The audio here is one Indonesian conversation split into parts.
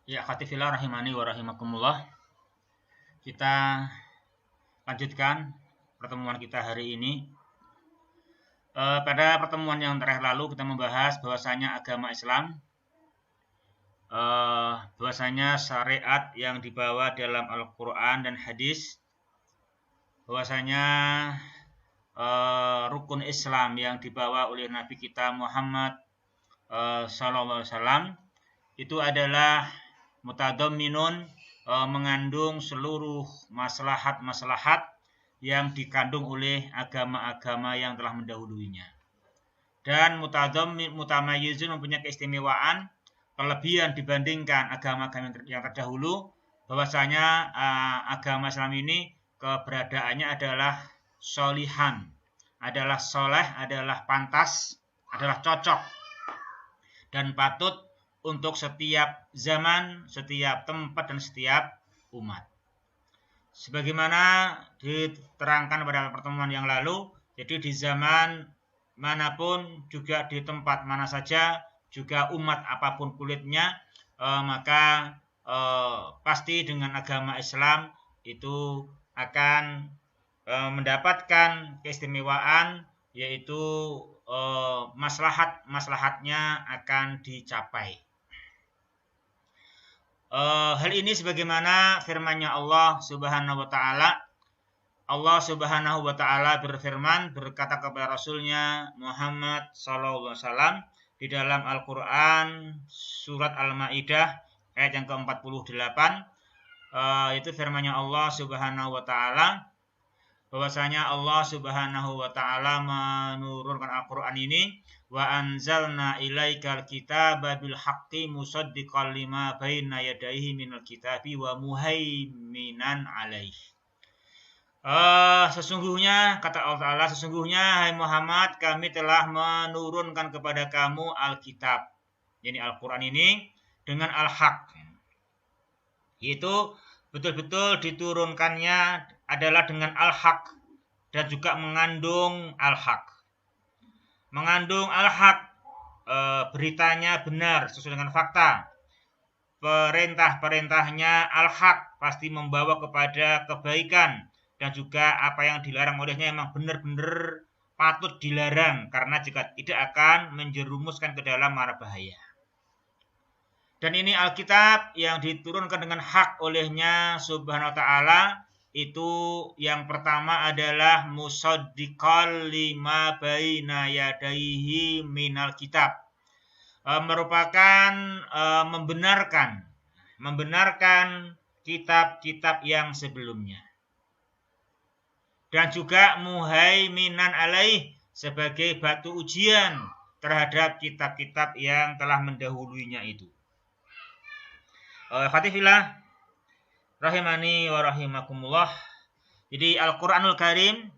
Ya, khatifillah rahimani wa rahimakumullah. Kita lanjutkan pertemuan kita hari ini. Pada pertemuan yang terakhir lalu kita membahas bahwasanya agama Islam, bahwasanya syariat yang dibawa dalam Al-Quran dan hadis, bahwasanya rukun Islam yang dibawa oleh Nabi kita Muhammad SAW itu adalah mutadamminun, mengandung seluruh maslahat-maslahat yang dikandung oleh agama-agama yang telah mendahulunya. Dan mutamayyizun mempunyai keistimewaan, kelebihan dibandingkan agama-agama yang terdahulu, bahwasanya agama Islam ini keberadaannya adalah solihan, adalah soleh, adalah pantas, adalah cocok dan patut untuk setiap zaman, setiap tempat, dan setiap umat. Sebagaimana diterangkan pada pertemuan yang lalu, jadi di zaman manapun, juga di tempat mana saja, juga umat apapun kulitnya, maka pasti dengan agama Islam itu akan mendapatkan keistimewaan, yaitu maslahatnya akan dicapai. Hal ini sebagaimana firman-Nya Allah Subhanahu wa taala. Allah Subhanahu wa taala berfirman, berkata kepada Rasulnya Muhammad sallallahu alaihi wasallam di dalam Al-Qur'an surat Al-Maidah ayat yang ke-48, itu firman-Nya Allah Subhanahu wa taala, bahwasanya Allah Subhanahu wa taala menurunkan Al-Qur'an ini, wa anzalna ilaikal kitaba bil haqqi musaddiqan lima baina yadayhi minal kitabi wa muhaiminan alaihi. Sesungguhnya, kata Allah Ta'ala, sesungguhnya hai Muhammad, kami telah menurunkan kepada kamu Alkitab, yakni Al-Quran ini, dengan Al-Haq, yaitu betul-betul diturunkannya adalah dengan Al-Haq dan juga mengandung Al-Haq. Mengandung Al-Haq, beritanya benar sesuai dengan fakta. Perintah-perintahnya Al-Haq, pasti membawa kepada kebaikan, dan juga apa yang dilarang olehnya memang benar-benar patut dilarang, karena jika tidak akan menjerumuskan ke dalam mara bahaya. Dan ini Alkitab yang diturunkan dengan hak olehnya Subhanahu wa ta'ala, itu yang pertama adalah musaddiqal lima baina yadaihi minal kitab, merupakan membenarkan kitab-kitab yang sebelumnya, dan juga muhaiminan alaih, sebagai batu ujian terhadap kitab-kitab yang telah mendahulunya itu. Khatifillah rahimani wa rahimakumullah. Jadi Al-Quranul Karim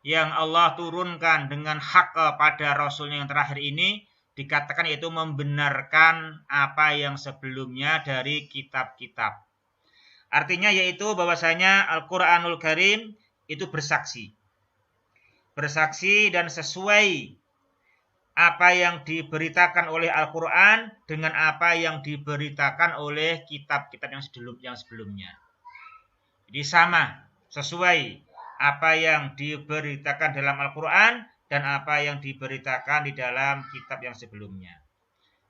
yang Allah turunkan dengan hak pada Rasulnya yang terakhir ini, dikatakan yaitu membenarkan apa yang sebelumnya dari kitab-kitab. Artinya yaitu bahwasanya Al-Quranul Karim itu bersaksi dan sesuai apa yang diberitakan oleh Al-Quran dengan apa yang diberitakan oleh kitab-kitab yang sebelumnya. Jadi sama, sesuai apa yang diberitakan dalam Al-Quran dan apa yang diberitakan di dalam kitab yang sebelumnya.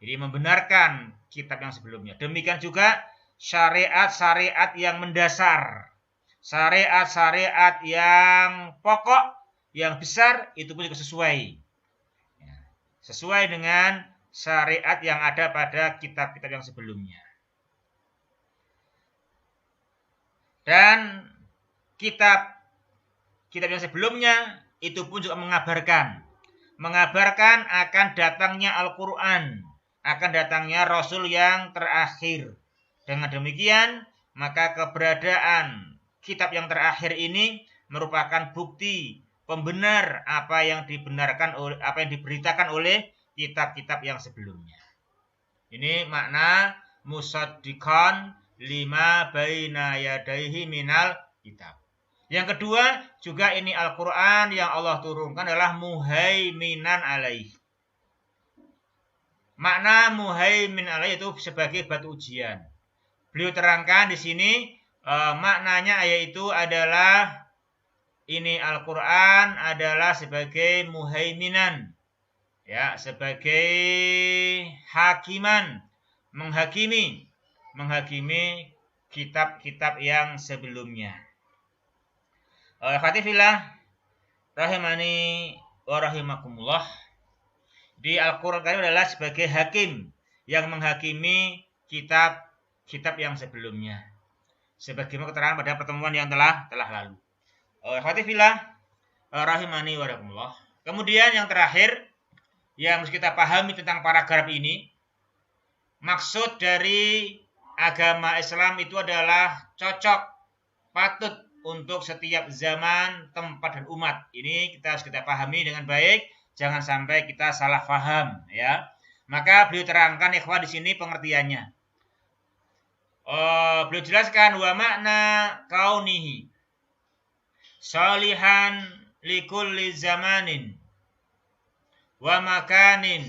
Jadi membenarkan kitab yang sebelumnya. Demikian juga syariat-syariat yang mendasar, syariat-syariat yang pokok, yang besar, itu pun juga sesuai dengan syariat yang ada pada kitab-kitab yang sebelumnya. Dan kitab yang sebelumnya itu pun juga mengabarkan akan datangnya Al-Quran, akan datangnya Rasul yang terakhir. Dengan demikian, maka keberadaan kitab yang terakhir ini merupakan bukti pembenar apa yang diberitakan oleh kitab-kitab yang sebelumnya. Ini makna musaddiqan lima baina yadaihi minal kitab. Yang kedua, juga ini Al-Quran yang Allah turunkan adalah muhaiminan alaih. Makna muhaimin alaih itu sebagai batu ujian. beliau terangkan di sini maknanya yaitu adalah ini Al-Qur'an adalah sebagai muhaiminan, ya, sebagai hakiman, menghakimi kitab-kitab yang sebelumnya. Khatifillah rahimani wa rahimakumullah. Di Al-Qur'an adalah sebagai hakim yang menghakimi kitab-kitab yang sebelumnya. Sebagaimana keterangan pada pertemuan yang telah lalu. Khatifillah rahimani wa rahimakumullah. Kemudian yang terakhir yang harus kita pahami tentang paragraf ini, maksud dari agama Islam itu adalah cocok, patut untuk setiap zaman, tempat, dan umat. Ini harus kita pahami dengan baik, jangan sampai kita salah paham, ya. Maka beliau terangkan ikhwah di sini pengertiannya. Beliau jelaskan wa makna kaunihi salihan likulli zamanin wa makanin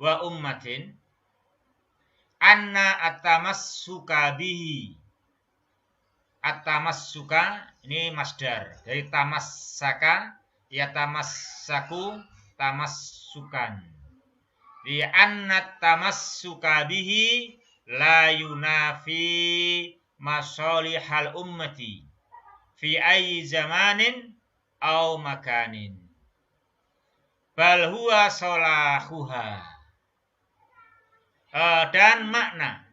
wa ummatin anna at-tamassuka bihi. At-tamassuka ini masdar dari tamassaka, ya tamassaku, tamassukan. Di anna at-tamassuka bihi la yunafi masalihal ummati fi ayyi zamanin aw makanin bal huwa salahuha. Dan makna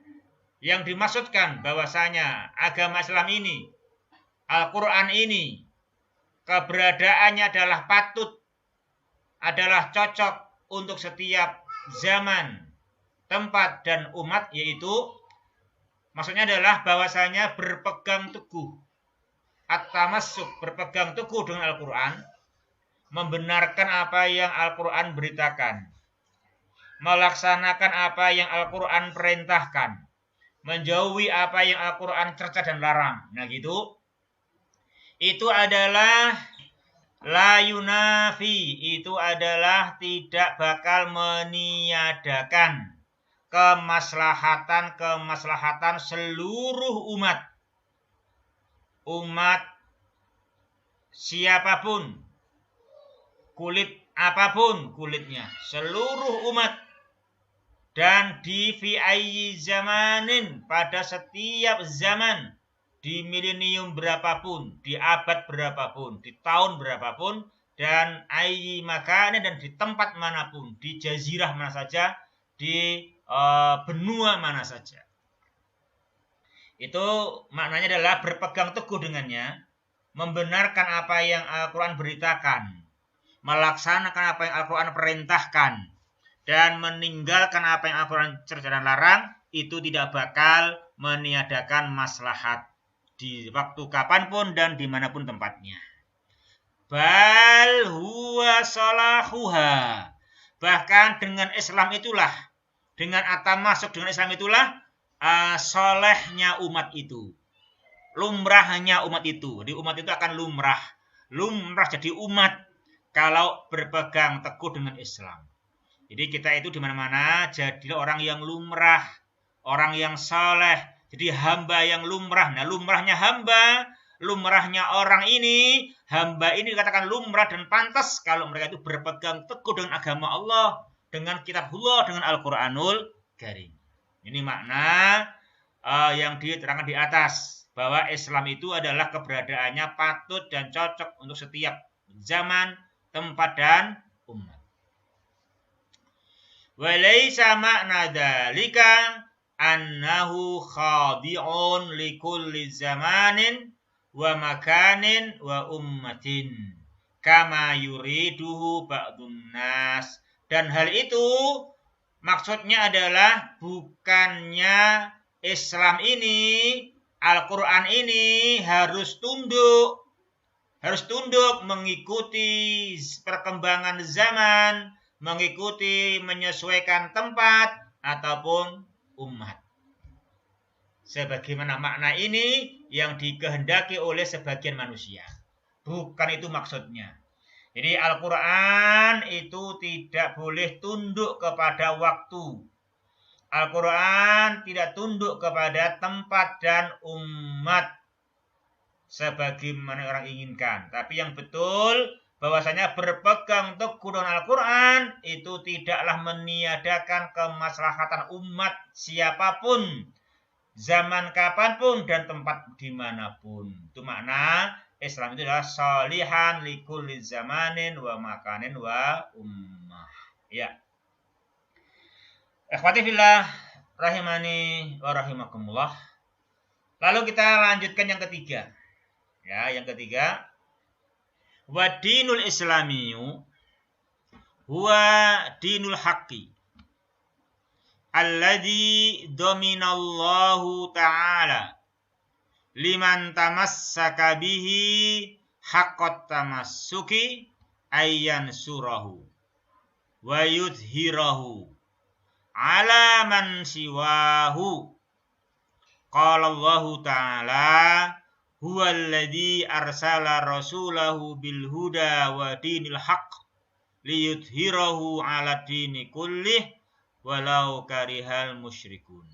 yang dimaksudkan bahwasanya agama Islam ini, Al-Qur'an ini, keberadaannya adalah patut, adalah cocok untuk setiap zaman, tempat, dan umat, yaitu maksudnya adalah bahwasanya berpegang teguh, at-tamassuk, berpegang teguh dengan Al-Qur'an, membenarkan apa yang Al-Qur'an beritakan, melaksanakan apa yang Al-Qur'an perintahkan, menjauhi apa yang Al-Qur'an cerca dan larang. Nah gitu. Itu adalah la yunafi, itu adalah tidak bakal meniadakan kemaslahatan seluruh umat. Umat siapapun, kulit apapun kulitnya, seluruh umat. Dan di fi ayyi zamanin, pada setiap zaman, di milenium berapapun, di abad berapapun, di tahun berapapun, dan ayyi makanin, dan di tempat manapun, di jazirah mana saja, di benua mana saja. Itu maknanya adalah berpegang teguh dengannya, membenarkan apa yang Al-Qur'an beritakan, melaksanakan apa yang Al-Qur'an perintahkan, dan meninggalkan apa yang Al-Qur'an cerca dan larang, itu tidak bakal meniadakan maslahat di waktu kapanpun dan dimanapun tempatnya. Bal huwa salahuha. Bahkan dengan Islam itulah, dengan at-tamasuk dengan Islam itulah solehnya umat itu, lumrahnya umat itu. Jadi umat itu akan lumrah jadi umat kalau berpegang teguh dengan Islam. Jadi kita itu di mana-mana jadilah orang yang lumrah, orang yang saleh, jadi hamba yang lumrah. Nah, lumrahnya hamba, lumrahnya orang ini, hamba ini dikatakan lumrah dan pantas kalau mereka itu berpegang teguh dengan agama Allah, dengan kitabullah, dengan Al-Qur'anul Karim. Ini makna yang diterangkan di atas, bahwa Islam itu adalah keberadaannya patut dan cocok untuk setiap zaman, tempat, dan umat. Walaysa makna dzalika annahu khadi'un likulli zamanin wa makanin wa ummatin kama yuriduhu ba'dun nas. Dan hal itu maksudnya adalah bukannya Islam ini, Al-Qur'an ini harus tunduk mengikuti perkembangan zaman, mengikuti, menyesuaikan tempat ataupun umat. Sebagaimana makna ini yang dikehendaki oleh sebagian manusia. Bukan itu maksudnya. Jadi Al-Qur'an itu tidak boleh tunduk kepada waktu Al-Quran tidak tunduk kepada tempat dan umat sebagaimana orang inginkan. Tapi yang betul bahwasanya berpegang teguh dengan Al-Quran itu tidaklah meniadakan kemaslahatan umat siapapun, zaman kapanpun dan tempat dimanapun. Itu makna Islam itu adalah sholihan likulli zamanin wa makanin wa ummah. Ya. Ikhwati fillah rahimani wa rahimakumullah. Lalu kita lanjutkan yang ketiga. Ya, yang ketiga, wa dinul islamiyu huwa dinul haqqi alladzi dominallahu ta'ala liman tamassaka bihi haqqat tamassuki ayyan surahu wa yudhirahu ala man siwahu. Qala Allah ta'ala huwa alladhi arsala rasulahu bil huda wa dinil haqq liyudhirahu ala dini kullih walau karihal musyrikun.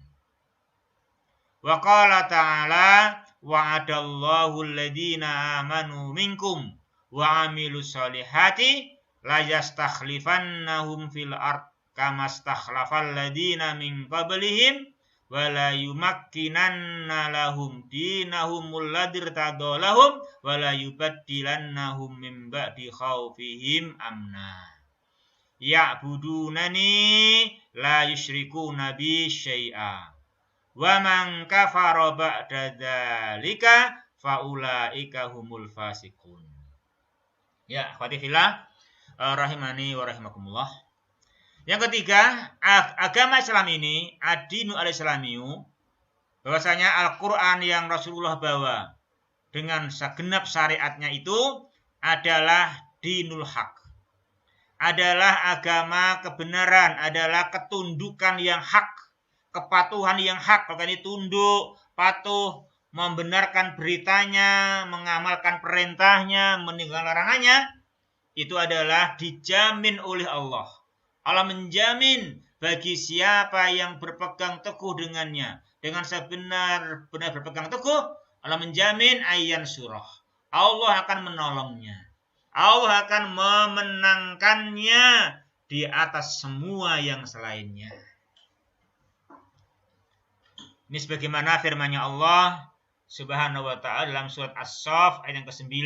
Wa qala ta'ala wa'adallahu alladhina amanu minkum wa amilus solihati la yastakhlifannahum fil ard kama stakhlafal ladina min qablihim wa la yumakkinanna lahum dinahum alladzi irtadalahum wa la yubaddilannahum min ba'di khawfihim amna ya'budunani la yusyrikuna bi syai'a wa man kafara ba'da dzalika fa ulaika humul fasiqun. Ya, akhwati fillah rahimani wa rahimakumullah. Yang ketiga, agama Islam ini, ad-dinu al-islamiyu, bahwasanya Al-Quran yang Rasulullah bawa dengan segenap syariatnya itu adalah dinul haq. Adalah agama kebenaran, adalah ketundukan yang hak, kepatuhan yang hak. Kalau ini tunduk, patuh, membenarkan beritanya, mengamalkan perintahnya, meninggalkan larangannya, itu adalah dijamin oleh Allah. Allah menjamin bagi siapa yang berpegang teguh dengannya, dengan sebenar-benar berpegang teguh, Allah menjamin ayyan surah. Allah akan menolongnya. Allah akan memenangkannya di atas semua yang selainnya. Ini sebagaimana firman-Nya Allah Subhanahu wa ta'ala dalam surat As-Saff ayat yang ke-9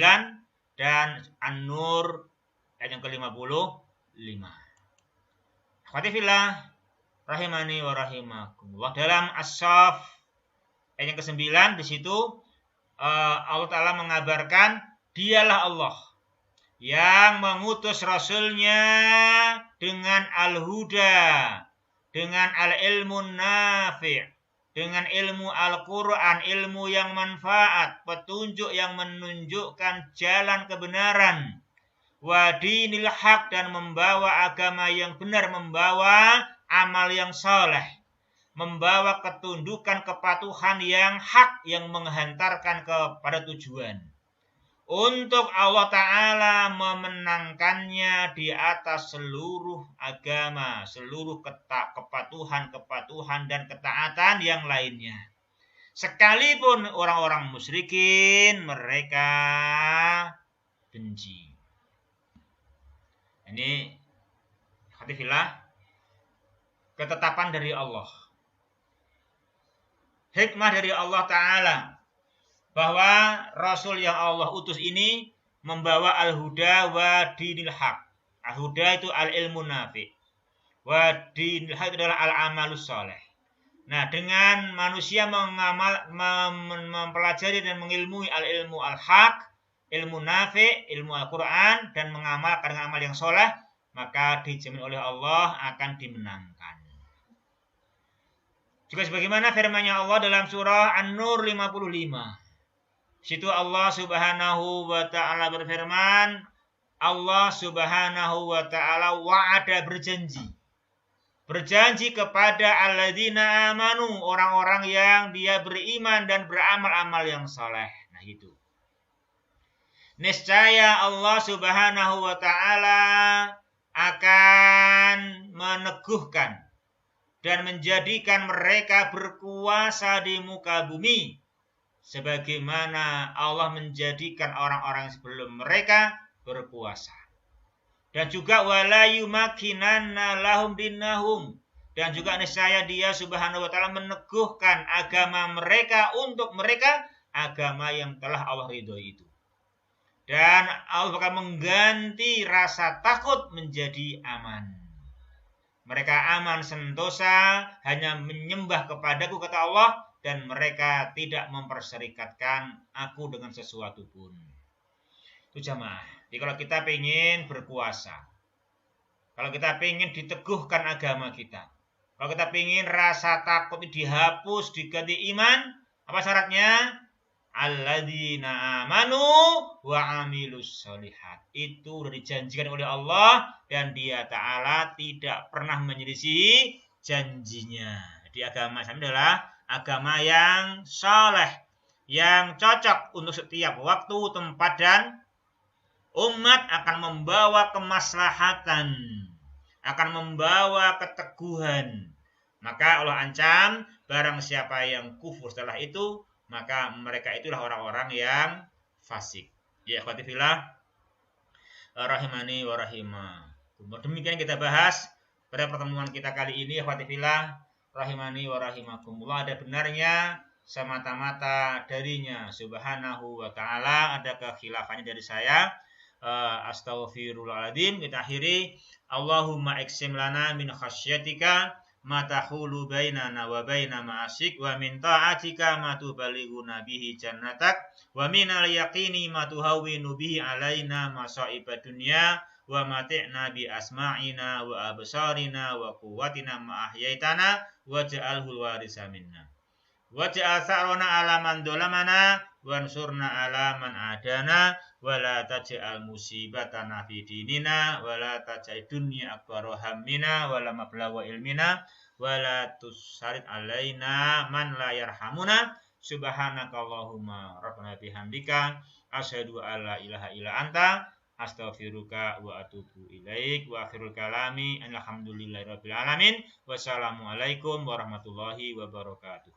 dan An-Nur ayat yang ke-55. Akhwati fillah rahimani wa rahimakumullah. Dalam As-Saff ayat yang ke-9 di situ Allah Ta'ala mengabarkan dialah Allah yang mengutus Rasulnya dengan al-huda, dengan al-ilmun nafi', dengan ilmu Al-Quran, ilmu yang manfaat, petunjuk yang menunjukkan jalan kebenaran, wa dinil haq, dan membawa agama yang benar, membawa amal yang saleh, membawa ketundukan kepatuhan yang hak yang menghantarkan kepada tujuan. Untuk Allah Ta'ala memenangkannya di atas seluruh agama, seluruh kepatuhan dan ketaatan yang lainnya. Sekalipun orang-orang musyrikin mereka benci. Ini khatifillah ketetapan dari Allah. Hikmah dari Allah Ta'ala bahwa Rasul yang Allah utus ini membawa al-huda wa dinil haq. Al-huda itu al-ilmu nafi'. Wa dinil haq itu adalah al-amalus soleh. Nah, dengan manusia mempelajari dan mengilmui al-ilmu al-haq, ilmu nafi', ilmu Al-Quran, dan mengamalkan dengan amal yang soleh, maka dijamin oleh Allah akan dimenangkan. Juga sebagaimana firman-Nya Allah dalam surah An-Nur 55. Situ Allah Subhanahu wa ta'ala berfirman, Allah Subhanahu wa ta'ala wa'ada berjanji kepada alladzina amanu, orang-orang yang dia beriman dan beramal-amal yang saleh. Nah, itu. Niscaya Allah Subhanahu wa ta'ala akan meneguhkan, dan menjadikan mereka berkuasa di muka bumi sebagaimana Allah menjadikan orang-orang sebelum mereka berkuasa. Dan juga wala yumakkinanna lahum dinahum, dan juga niscaya Dia Subhanahu wa taala meneguhkan agama mereka untuk mereka, agama yang telah Allah ridhoi itu. Dan Allah akan mengganti rasa takut menjadi aman. Mereka aman sentosa, hanya menyembah kepadaku, kata Allah, dan mereka tidak memperserikatkan aku dengan sesuatu pun. Itu jamaah. Jadi kalau kita ingin berkuasa, kalau kita ingin diteguhkan agama kita, kalau kita ingin rasa takut dihapus, diganti iman, apa syaratnya? Alladzina amanu wa amilus sholihat. Itu sudah dijanjikan oleh Allah dan Dia Ta'ala tidak pernah menyelisihi janjinya. Jadi agama Islam adalah agama yang saleh, yang cocok untuk setiap waktu, tempat, dan umat, akan membawa kemaslahatan, akan membawa keteguhan. Maka Allah ancam, barang siapa yang kufur setelah itu, maka mereka itulah orang-orang yang fasik. Ya akhwati fillah, rahimani wa rahimakum. Demikian kita bahas pada pertemuan kita kali ini, akhwati fillah, rahimani wa rahimakumullah. Ada benarnya semata-mata darinya Subhanahu wa ta'ala, ada kekhilafannya dari saya. Astaghfirullahaladzim. Kita akhiri, Allahumma iksim lana min khasyatika ma tahulu bainana wa baina ma'asik, wa min ta'atika ma tubalighuna bihi jannatak, wa min al-yaqini ma tuhawwinu bihi alaina masa'ibad dunya, wa mati'na bi asma'ina wa absarina wa quwwatina ma ahyaitana waj'alhu al-warisa minna, waj'al sa'rana 'ala man dhalamana wansurna 'ala man adana, wa la taj'al musibatana fi dinina, wa la taj'al dunya akbar hammina wa la mablagha ilmina, wa la tusarid alaina man la yarhamuna. Subhanakallahumma rabbana bihamdika asyhadu an la ilaha illa anta astaghfiruka wa atubu ilaik. Wa akhirul kalami alhamdulillahirabbil alamin. Wassalamualaikum warahmatullahi wabarakatuh.